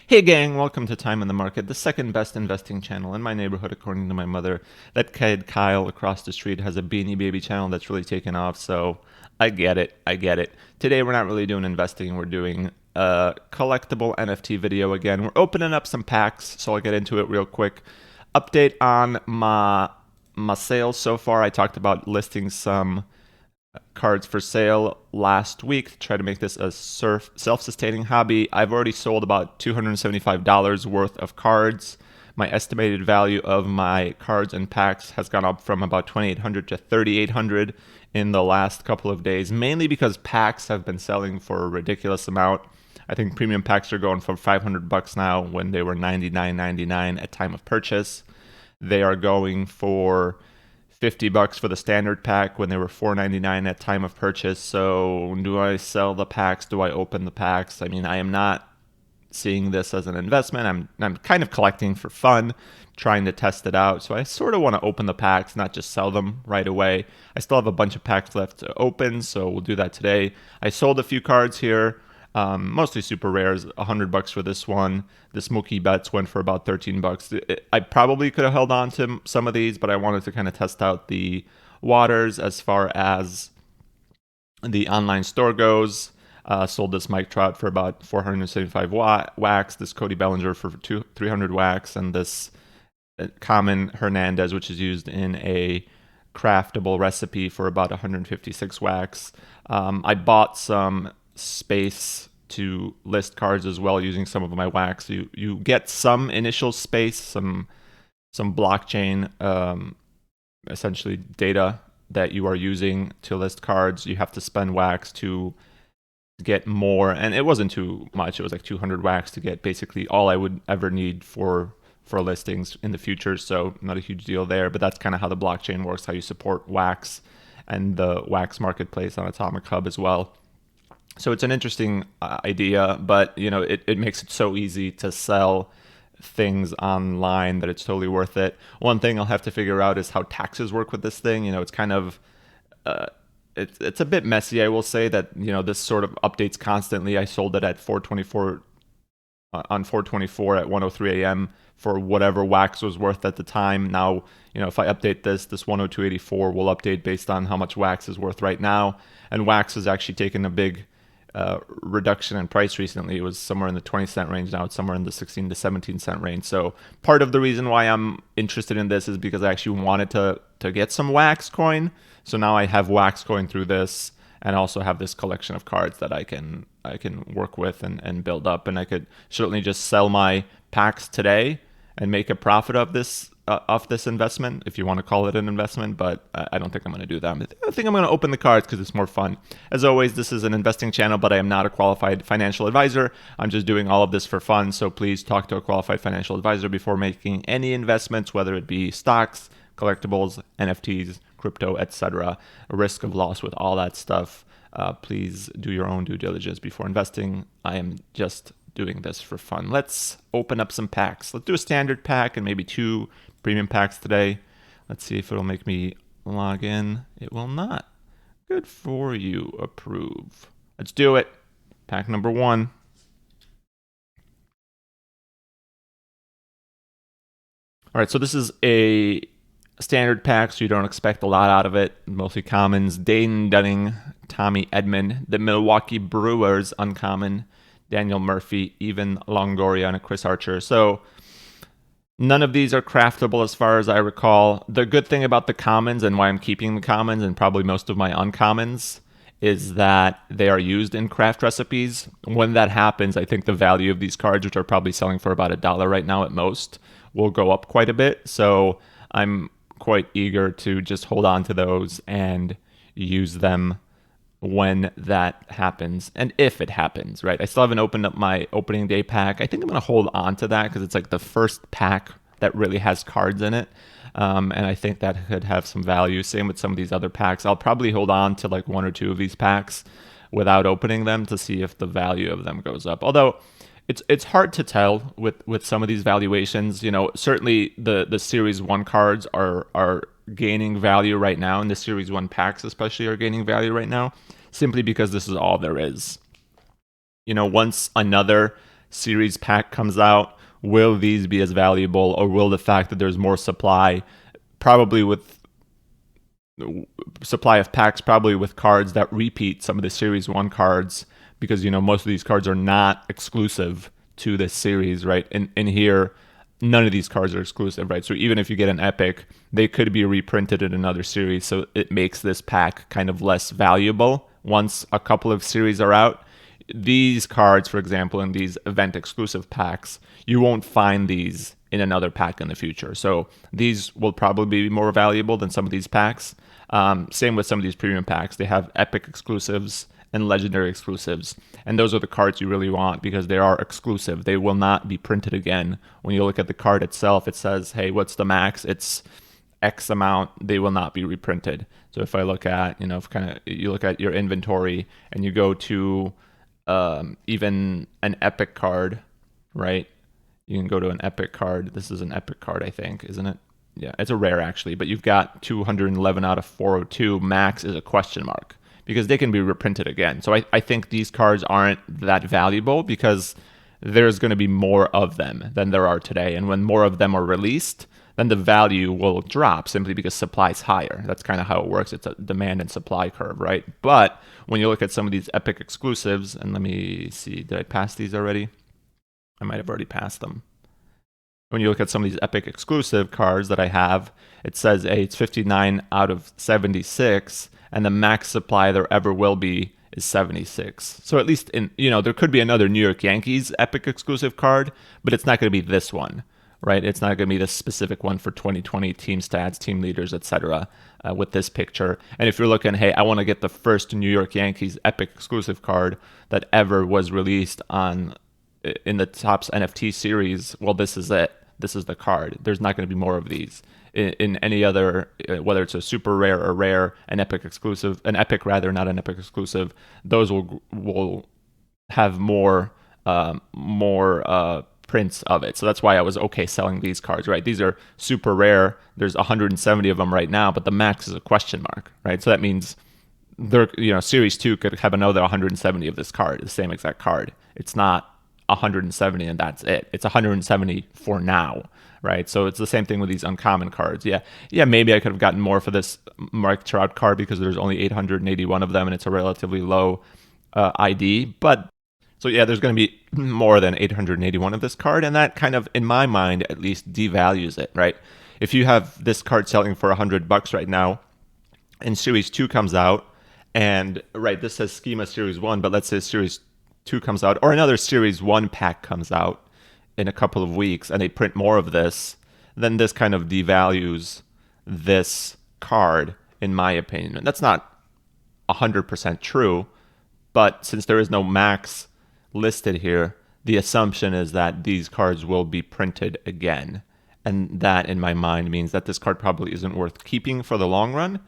Hey gang, welcome to Time in the Market, the second best investing channel in my neighborhood according to my mother. That kid Kyle across the street has a Beanie Baby channel that's really taken off, so I get it. Today we're not really doing investing, we're doing a collectible NFT video again. We're opening up some packs, so I'll get into it real quick. Update on my sales so far. I talked about listing some cards for sale last week to try to make this a self-sustaining hobby. I've already sold about $275 worth of cards. My estimated value of my cards and packs has gone up from about $2,800 to $3,800 in the last couple of days, mainly because packs have been selling for a ridiculous amount. I think premium packs are going for $500 now when they were $99.99 at time of purchase. They are going for $50 for the standard pack when they were $4.99 at time of purchase. So do I sell the packs? Do I open the packs? I mean, I am not seeing this as an investment. I'm kind of collecting for fun, trying to test it out. So I sort of want to open the packs, not just sell them right away. I still have a bunch of packs left to open, so we'll do that today. I sold a few cards here. Mostly super rares, $100 for this one. The Smoky Bets went for about $13. I probably could have held on to some of these, but I wanted to kind of test out the waters as far as the online store goes. Sold this Mike Trout for about 475 wax, this Cody Bellinger for 300 wax, and this common Hernandez, which is used in a craftable recipe, for about 156 wax. I bought some space to list cards as well using some of my wax. You get some initial space, some blockchain essentially data that you are using to list cards. You have to spend wax to get more, and it wasn't too much. It was like 200 wax to get basically all I would ever need for listings in the future, so not a huge deal there. But that's kind of how the blockchain works, how you support wax and the wax marketplace on Atomic Hub as well. So it's an interesting idea, but it makes it so easy to sell things online that it's totally worth it. One thing I'll have to figure out is how taxes work with this thing. It's kind of it's a bit messy. I will say that this sort of updates constantly. I sold it at 424 on 424 at 1:03 a.m. for whatever wax was worth at the time. Now, if I update this 102.84 will update based on how much wax is worth right now. And wax has actually taken a big reduction in price recently. It was somewhere in the 20-cent range. Now it's somewhere in the 16 to 17-cent range. So part of the reason why I'm interested in this is because I actually wanted to get some wax coin. So now I have wax coin through this, and also have this collection of cards that I can work with and build up. And I could certainly just sell my packs today and make a profit of this investment, if you want to call it an investment, but I don't think I'm going to do that. I think I'm going to open the cards because it's more fun. As always, this is an investing channel, but I am not a qualified financial advisor. I'm just doing all of this for fun, so please talk to a qualified financial advisor before making any investments, whether it be stocks, collectibles, NFTs, crypto, etc. A risk of loss with all that stuff. Please do your own due diligence before investing. I am just doing this for fun. Let's open up some packs. Let's do a standard pack and maybe 2 premium packs today. Let's see if it'll make me log in. It will not. Good for you. Approve. Let's do it. Pack number 1. All right, so this is a standard pack, so you don't expect a lot out of it. Mostly commons. Dane Dunning, Tommy Edman, the Milwaukee Brewers uncommon, Daniel Murphy, even Longoria, and a Chris Archer. So none of these are craftable as far as I recall. The good thing about the commons, and why I'm keeping the commons and probably most of my uncommons, is that they are used in craft recipes. When that happens, I think the value of these cards, which are probably selling for about $1 right now at most, will go up quite a bit. So I'm quite eager to just hold on to those and use them when that happens, and if it happens, right? I still haven't opened up my opening day pack. I think I'm going to hold on to that because it's like the first pack that really has cards in it. And I think that could have some value. Same with some of these other packs. I'll probably hold on to like 1 or 2 of these packs without opening them to see if the value of them goes up. Although it's hard to tell with some of these valuations. Certainly the Series 1 cards are gaining value right now, and the Series 1 packs especially are gaining value right now, simply because this is all there is. Once another series pack comes out, will these be as valuable, or will the fact that there's more supply, probably with supply of packs, probably with cards that repeat some of the Series 1 cards, because, most of these cards are not exclusive to this series, right? In here, none of these cards are exclusive, right? So even if you get an Epic, they could be reprinted in another series, so it makes this pack kind of less valuable once a couple of series are out. These cards, for example, in these event exclusive packs, you won't find these in another pack in the future. So these will probably be more valuable than some of these packs. Same with some of these premium packs. They have epic exclusives and legendary exclusives. And those are the cards you really want because they are exclusive. They will not be printed again. When you look at the card itself, it says, hey, what's the max? It's X amount. They will not be reprinted. So if I look at, if you look at your inventory and you go to even an epic card, right? You can go to an epic card. This is an epic card, I think, isn't it? Yeah, it's a rare actually, but you've got 211 out of 402. Max is a question mark because they can be reprinted again. So I think these cards aren't that valuable because there's going to be more of them than there are today. And when more of them are released, then the value will drop simply because supply is higher. That's kind of how it works. It's a demand and supply curve, right? But when you look at some of these epic exclusives, and let me see, did I pass these already? I might have already passed them. When you look at some of these epic exclusive cards that I have, it says, hey, it's 59 out of 76, and the max supply there ever will be is 76. So at least there could be another New York Yankees epic exclusive card, but it's not going to be this one, right? It's not going to be this specific one for 2020 team stats, team leaders, etc. With this picture. And if you're looking, hey, I want to get the first New York Yankees epic exclusive card that ever was released in the Topps NFT series, well, this is it. This is the card. There's not going to be more of these in any other, whether it's a super rare or rare, an epic exclusive, an epic rather, not an epic exclusive. Those will have more prints of it. So that's why I was okay selling these cards, right? These are super rare. There's 170 of them right now, but the max is a question mark, right? So that means Series 2 could have another 170 of this card, the same exact card. It's not 170 and that's it. It's 170 for now, right? So it's the same thing with these uncommon cards. Yeah, maybe I could have gotten more for this Mike Trout card because there's only 881 of them and it's a relatively low ID. But so yeah, there's going to be more than 881 of this card, and that kind of, in my mind, at least devalues it, right? If you have this card selling for $100 right now, and Series 2 comes out, and right, this says Schema Series 1, but let's say Series 2 comes out, or another Series 1 pack comes out in a couple of weeks, and they print more of this, then this kind of devalues this card, in my opinion. And that's not 100% true, but since there is no max listed here, the assumption is that these cards will be printed again. And that, in my mind, means that this card probably isn't worth keeping for the long run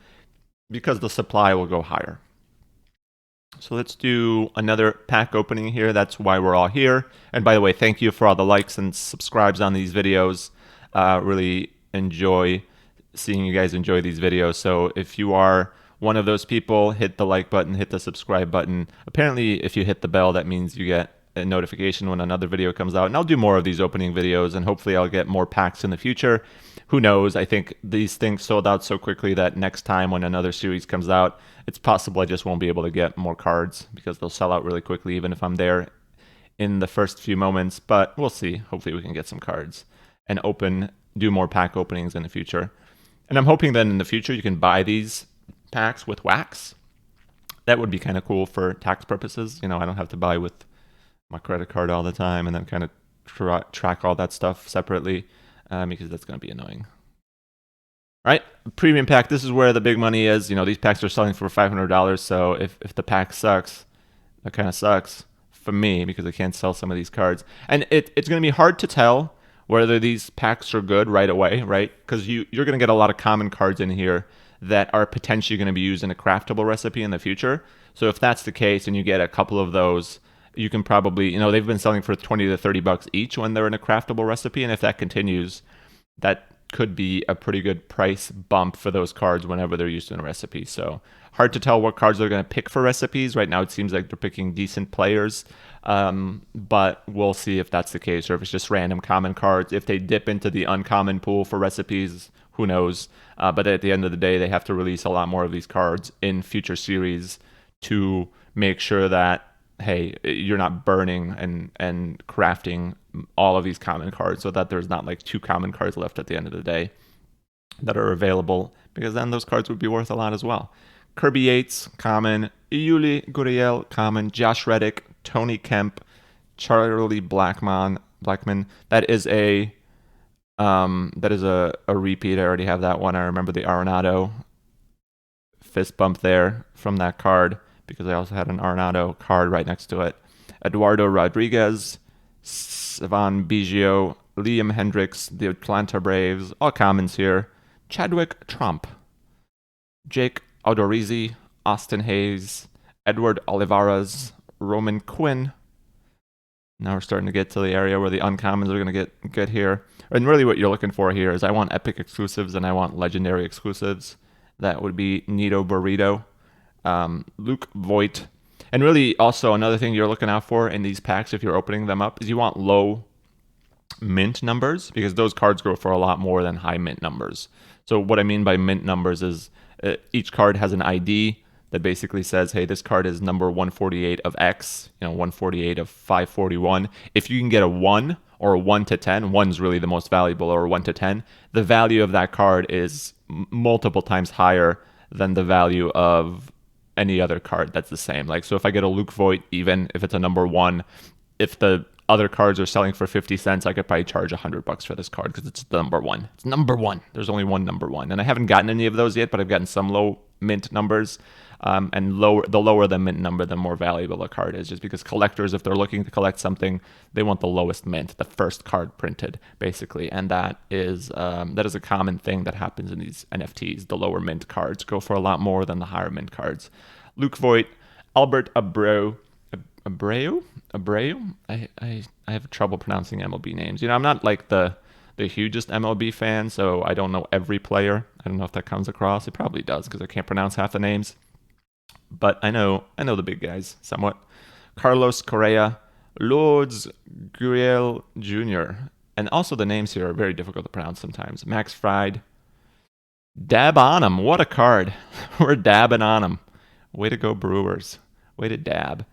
because the supply will go higher. So let's do another pack opening here. That's why we're all here. And by the way, thank you for all the likes and subscribes on these videos. Really enjoy seeing you guys enjoy these videos. So if you are one of those people, hit the like button, hit the subscribe button. Apparently, if you hit the bell, that means you get a notification when another video comes out. And I'll do more of these opening videos, and hopefully I'll get more packs in the future. Who knows? I think these things sold out so quickly that next time when another series comes out, it's possible I just won't be able to get more cards because they'll sell out really quickly, even if I'm there in the first few moments. But we'll see. Hopefully we can get some cards and do more pack openings in the future. And I'm hoping that in the future you can buy these packs with wax. That would be kind of cool for tax purposes. I don't have to buy with my credit card all the time and then kind of track all that stuff separately because that's going to be annoying. All right, premium pack. This is where the big money is. These packs are selling for $500. So if the pack sucks, that kind of sucks for me because I can't sell some of these cards. And it's going to be hard to tell whether these packs are good right away, right? Because you're going to get a lot of common cards in here that are potentially going to be used in a craftable recipe in the future. So if that's the case and you get a couple of those, you can probably, they've been selling for $20 to $30 each when they're in a craftable recipe. And if that continues, that could be a pretty good price bump for those cards whenever they're used in a recipe. So hard to tell what cards they're going to pick for recipes. Right now it seems like they're picking decent players, but we'll see if that's the case or if it's just random common cards. If they dip into the uncommon pool for recipes, who knows? But at the end of the day, they have to release a lot more of these cards in future series to make sure that, hey, you're not burning and crafting all of these common cards so that there's not like 2 common cards left at the end of the day that are available, because then those cards would be worth a lot as well. Kirby Yates, common. Yuli Gurriel, common. Josh Reddick, Tony Kemp, Charlie Blackman. That is a repeat. I already have that one. I remember the Arenado fist bump there from that card because I also had an Arenado card right next to it. Eduardo Rodriguez, Savan Biggio, Liam Hendricks, the Atlanta Braves, all commons here. Chadwick Trump, Jake Odorizzi, Austin Hayes, Edward Olivares, Roman Quinn. Now we're starting to get to the area where the uncommons are going to get good here. And really what you're looking for here is I want epic exclusives and I want legendary exclusives. That would be Nito Burrito, Luke Voigt. And really also another thing you're looking out for in these packs if you're opening them up is you want low mint numbers, because those cards go for a lot more than high mint numbers. So what I mean by mint numbers is each card has an ID that basically says, hey, this card is number 148 of X, 148 of 541. If you can get a 1 or a 1 to 10, 1's really the most valuable, or 1 to 10, the value of that card is multiple times higher than the value of any other card that's the same. Like, so if I get a Luke Voigt, even if it's a number 1, if the other cards are selling for 50 cents, I could probably charge $100 for this card because it's the number 1. It's number 1. There's only one number 1. And I haven't gotten any of those yet, but I've gotten some low mint numbers. And the lower the mint number, the more valuable a card is, just because collectors, if they're looking to collect something, they want the lowest mint, the first card printed, basically. And that is a common thing that happens in these NFTs. The lower mint cards go for a lot more than the higher mint cards. Luke Voigt, Albert Abreu. I have trouble pronouncing MLB names. I'm not like the hugest MLB fan, so I don't know every player. I don't know if that comes across. It probably does because I can't pronounce half the names. But I know the big guys somewhat. Carlos Correa, Lourdes Gurriel Jr. And also the names here are very difficult to pronounce sometimes. Max Fried. Dab on him. What a card. We're dabbing on him. Way to go, Brewers. Way to dab.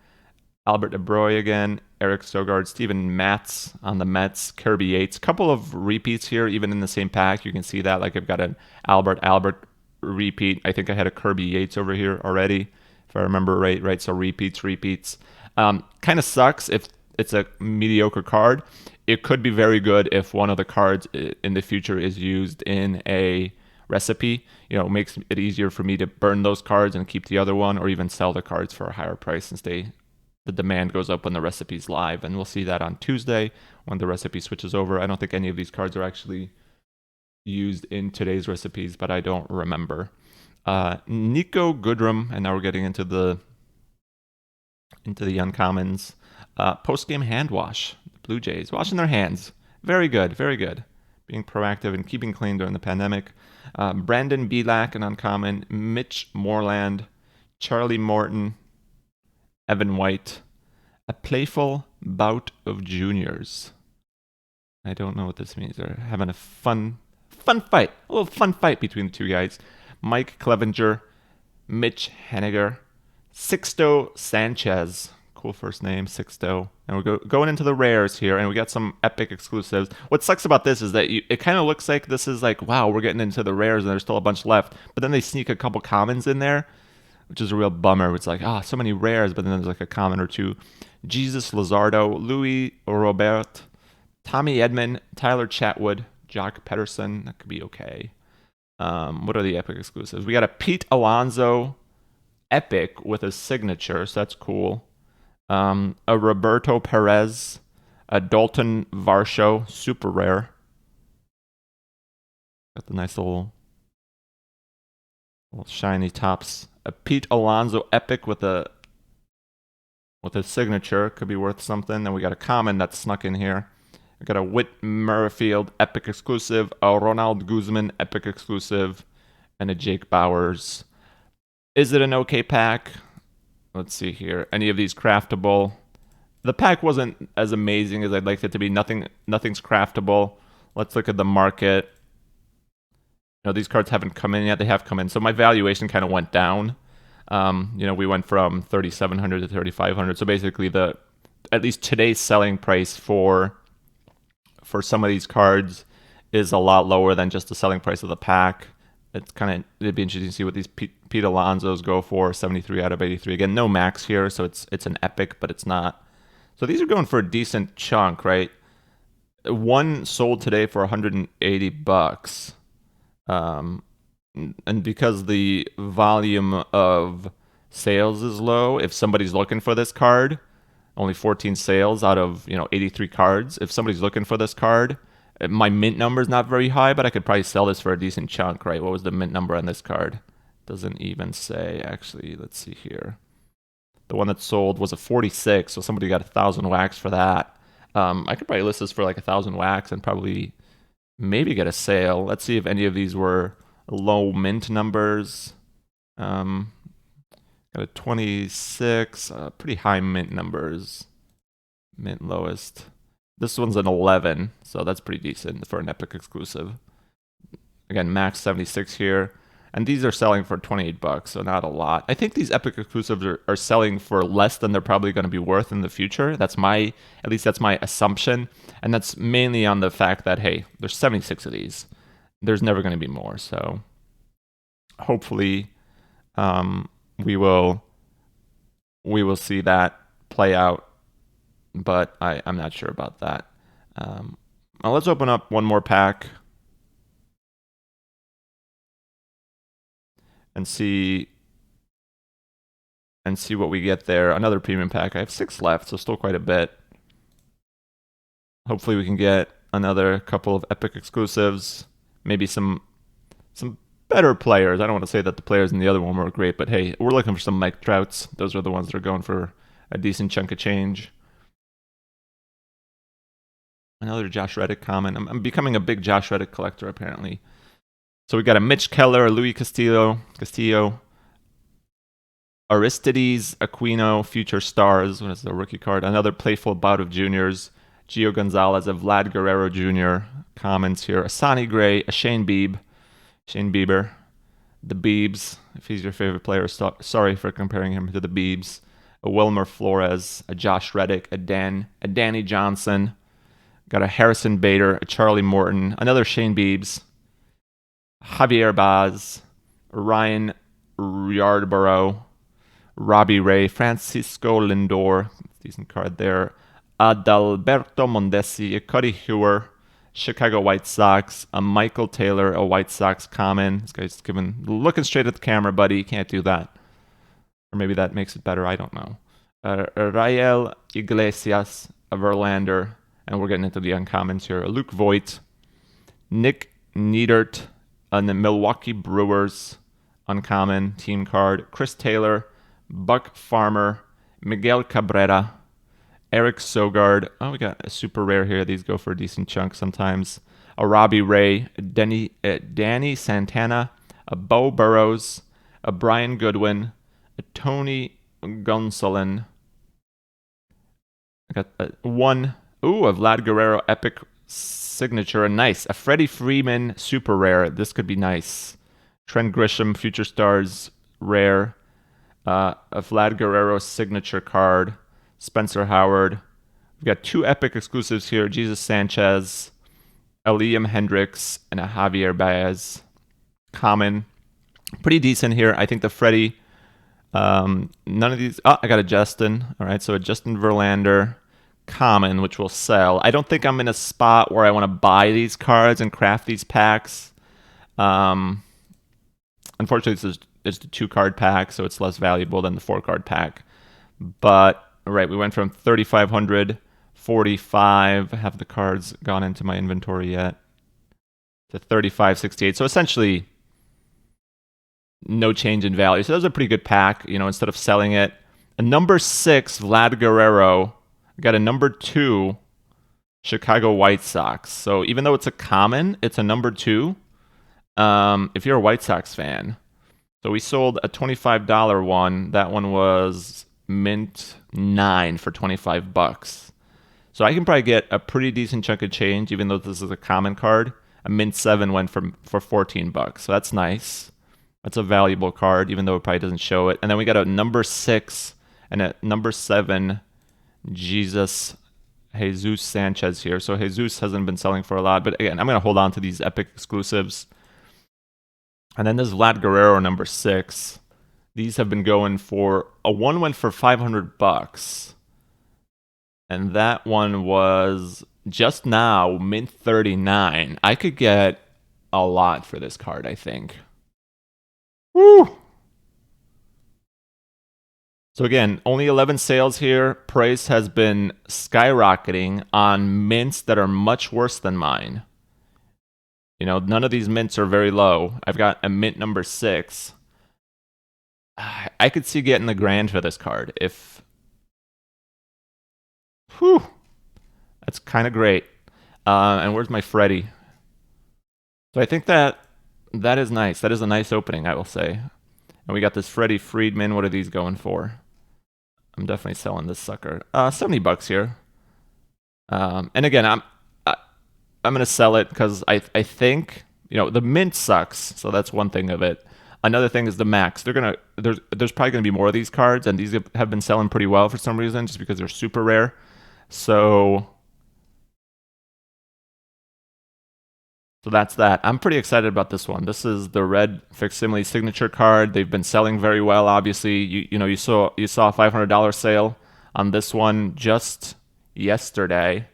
Albert Abreu again. Eric Sogard. Steven Matz on the Mets. Kirby Yates. Couple of repeats here, even in the same pack. You can see that. Like I've got an Albert repeat. I think I had a Kirby Yates over here already, if I remember right. So repeats. Kind of sucks if it's a mediocre card. It could be very good if one of the cards in the future is used in a recipe. It makes it easier for me to burn those cards and keep the other one, or even sell the cards for a higher price since the demand goes up when the recipe's live. And we'll see that on Tuesday when the recipe switches over. I don't think any of these cards are actually used in today's recipes, but I don't remember. Nico Goodrum, and now we're getting into the uncommons. Post-game hand wash. The Blue Jays washing their hands. Very good. Being proactive and keeping clean during the pandemic. Brandon Belak, an uncommon. Mitch Moreland. Charlie Morton. Evan White. A playful bout of juniors. I don't know what this means. They're having a fun fight. A little fun fight between the two guys. Mike Clevenger, Mitch Henniger, Sixto Sanchez. Cool first name, Sixto. And we're going into the rares here, and we got some epic exclusives. What sucks about this is that it kind of looks like this is like, wow, we're getting into the rares, and there's still a bunch left. But then they sneak a couple commons in there, which is a real bummer. It's like, so many rares, but then there's like a common or two. Jesus Luzardo, Louis Robert, Tommy Edman, Tyler Chatwood, Jock Pederson. That could be okay. What are the epic exclusives? We got a Pete Alonso epic with a signature, so that's cool. A Roberto Perez, a Dalton Varsho, super rare. Got the nice little shiny tops. A Pete Alonso epic with a signature, could be worth something. Then we got a common that snuck in here. I got a Whit Merrifield Epic exclusive, a Ronald Guzman Epic exclusive, and a Jake Bowers. Is it an okay pack? Let's see here. Any of these craftable? The pack wasn't as amazing as I'd like it to be. Nothing's craftable. Let's look at the market. These cards haven't come in yet. They have come in. So my valuation kind of went down. We went from 3,700 to 3,500. So basically at least today's selling price for some of these cards is a lot lower than just the selling price of the pack. It'd be interesting to see what these Pete Alonsos go for. 73 out of 83. Again, no max here, so it's an epic, but it's not. So these are going for a decent chunk, right? One sold today for $180. And because the volume of sales is low, if somebody's looking for this card, only 14 sales out of 83 cards. If somebody's looking for this card, my mint number is not very high, but I could probably sell this for a decent chunk, right? What was the mint number on this card? Doesn't even say, actually. Let's see here. The one that sold was a 46, so somebody got 1,000 wax for that. I could probably list this for like 1,000 wax and probably maybe get a sale. Let's see if any of these were low mint numbers. Got a 26, pretty high mint numbers. Mint lowest. This one's an 11, so that's pretty decent for an Epic exclusive. Again, max 76 here. And these are selling for $28, so not a lot. I think these Epic exclusives are selling for less than they're probably going to be worth in the future. At least that's my assumption. And that's mainly on the fact that, hey, there's 76 of these. There's never going to be more. So hopefully we will see that play out. But I'm not sure about that. Now let's open up one more pack and see what we get there. Another premium pack. I have 6 left, so still quite a bit. Hopefully we can get another couple of Epic exclusives. Maybe some better players. I don't want to say that the players in the other one were great, but hey, we're looking for some Mike Trouts. Those are the ones that are going for a decent chunk of change. Another Josh Reddick comment. I'm becoming a big Josh Reddick collector, apparently. So we got a Mitch Keller, a Luis Castillo, Aristides Aquino, Future Stars. What is the rookie card? Another playful bout of juniors. Gio Gonzalez, a Vlad Guerrero Jr. Comments here. A Sonny Gray, a Shane Bieber. The Biebs, if he's your favorite player. Sorry for comparing him to the Biebs. A Wilmer Flores, a Josh Reddick, a Danny Johnson. Got a Harrison Bader, a Charlie Morton, another Shane Biebs, Javier Baz, Ryan Yardborough, Robbie Ray, Francisco Lindor, decent card there, Adalberto Mondesi, a Cody Hewer, Chicago White Sox, a Michael Taylor, a White Sox common. This guy's looking straight at the camera, buddy. You can't do that. Or maybe that makes it better. I don't know. Rael Iglesias, a Verlander. And we're getting into the uncommons here. Luke Voigt, Nick Neidert, and the Milwaukee Brewers uncommon team card. Chris Taylor, Buck Farmer, Miguel Cabrera, Eric Sogard. Oh, we got a super rare here. These go for a decent chunk sometimes. A Robbie Ray, Danny Santana, a Bo Burrows, a Brian Goodwin, a Tony Gonsolin. I got one. Ooh, a Vlad Guerrero Epic signature. Nice. A Freddie Freeman super rare. This could be nice. Trent Grisham Future Stars rare. A Vlad Guerrero signature card. Spencer Howard. We've got 2 Epic exclusives here. Jesus Sanchez, a Liam Hendricks, and a Javier Baez. Common. Pretty decent here. I think the Freddie. None of these. Oh, I got a Justin. All right, so a Justin Verlander. Common, which will sell. I don't think I'm in a spot where I want to buy these cards and craft these packs. Unfortunately, it's the 2-card pack, so it's less valuable than the 4-card pack. But, right, we went from 3,500, 45. Have the cards gone into my inventory yet? To 3,568. So essentially, no change in value. So that was a pretty good pack, instead of selling it. A number 6, Vlad Guerrero. Got a number 2 Chicago White Sox. So even though it's a common, it's a number 2. If you're a White Sox fan. So we sold a $25 one. That one was mint 9 for 25 bucks. So I can probably get a pretty decent chunk of change, even though this is a common card. A mint 7 went for 14 bucks. So that's nice. That's a valuable card, even though it probably doesn't show it. And then we got a number 6 and a number 7 Jesus Sanchez here. So Jesus hasn't been selling for a lot. But again, I'm going to hold on to these epic exclusives. And then there's Vlad Guerrero, number 6. These have been going for... one went for 500 bucks. And that one was just now, mint 39. I could get a lot for this card, I think. Woo! So again, only 11 sales here. Price has been skyrocketing on mints that are much worse than mine. You know, none of these mints are very low. I've got a mint number 6. I could see getting the grand for this card if... Whew. That's kind of great. And where's my Freddy? So I think that is nice. That is a nice opening, I will say. And we got this Freddie Freedman. What are these going for? I'm definitely selling this sucker. 70 bucks here. And again, I'm gonna sell it because I think, you know, the mint sucks, so that's one thing of it. Another thing is the max. There's probably gonna be more of these cards, and these have been selling pretty well for some reason, just because they're super rare. So that's that. I'm pretty excited about this one. This is the red facsimile signature card. They've been selling very well. Obviously, you saw a $500 sale on this one just yesterday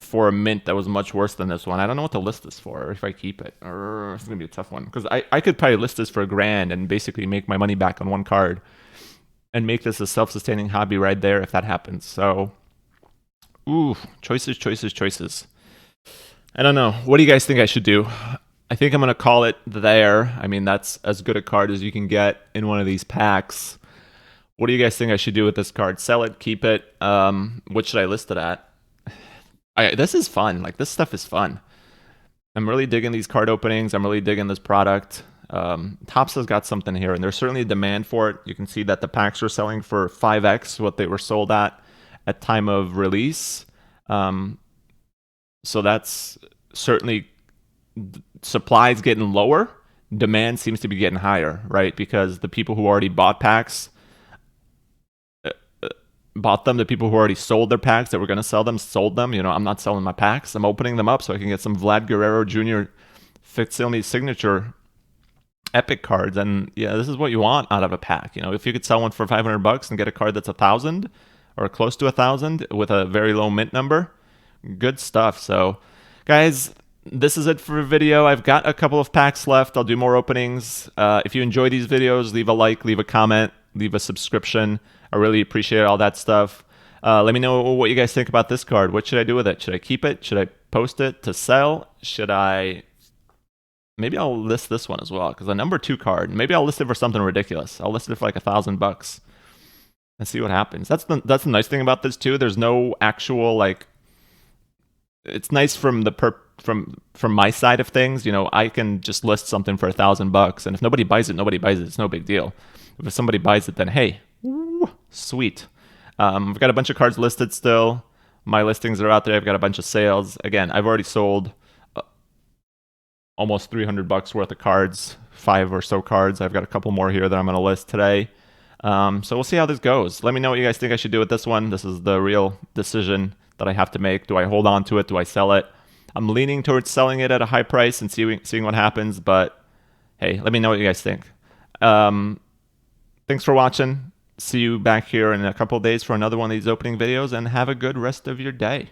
for a mint that was much worse than this one. I don't know what to list this for, or if I keep it. It's gonna be a tough one because I could probably list this for $1,000 and basically make my money back on one card and make this a self-sustaining hobby right there if that happens. So, ooh, choices. I don't know. What do you guys think I should do? I think I'm going to call it there. I mean, that's as good a card as you can get in one of these packs. What do you guys think I should do with this card? Sell it, keep it? What should I list it at? This is fun. Like, this stuff is fun. I'm really digging these card openings. I'm really digging this product. Topps has got something here, and there's certainly a demand for it. You can see that the packs are selling for 5x what they were sold at time of release. So that's certainly, supply is getting lower. Demand seems to be getting higher, right? Because the people who already bought packs bought them. The people who already sold their packs that were going to sell them sold them. You know, I'm not selling my packs. I'm opening them up so I can get some Vlad Guerrero Jr. facsimile signature epic cards. And yeah, this is what you want out of a pack. You know, if you could sell one for 500 bucks and get a card that's 1,000 or close to 1,000 with a very low mint number, good stuff. So guys, this is it for a video. I've got a couple of packs left. I'll do more openings. If you enjoy these videos, leave a like, leave a comment, leave a subscription. I really appreciate all that stuff. Let me know what you guys think about this card. What should I do with it? Should I keep it? Should I post it to sell? Should I... Maybe I'll list this one as well, because a number 2 card. Maybe I'll list it for something ridiculous. I'll list it for like $1,000 and see what happens. That's the nice thing about this too. There's no actual, like... It's nice from from my side of things. You know, I can just list something for $1,000, and if nobody buys it, nobody buys it. It's no big deal. If somebody buys it, then hey, woo, sweet. I've got a bunch of cards listed still. My listings are out there. I've got a bunch of sales. Again, I've already sold almost $300 worth of cards, 5 or so cards. I've got a couple more here that I'm going to list today. So we'll see how this goes. Let me know what you guys think I should do with this one. This is the real decision that I have to make. Do I hold on to it? Do I sell it? I'm leaning towards selling it at a high price and seeing what happens, but hey, let me know what you guys think. Thanks for watching. See you back here in a couple of days for another one of these opening videos, and have a good rest of your day.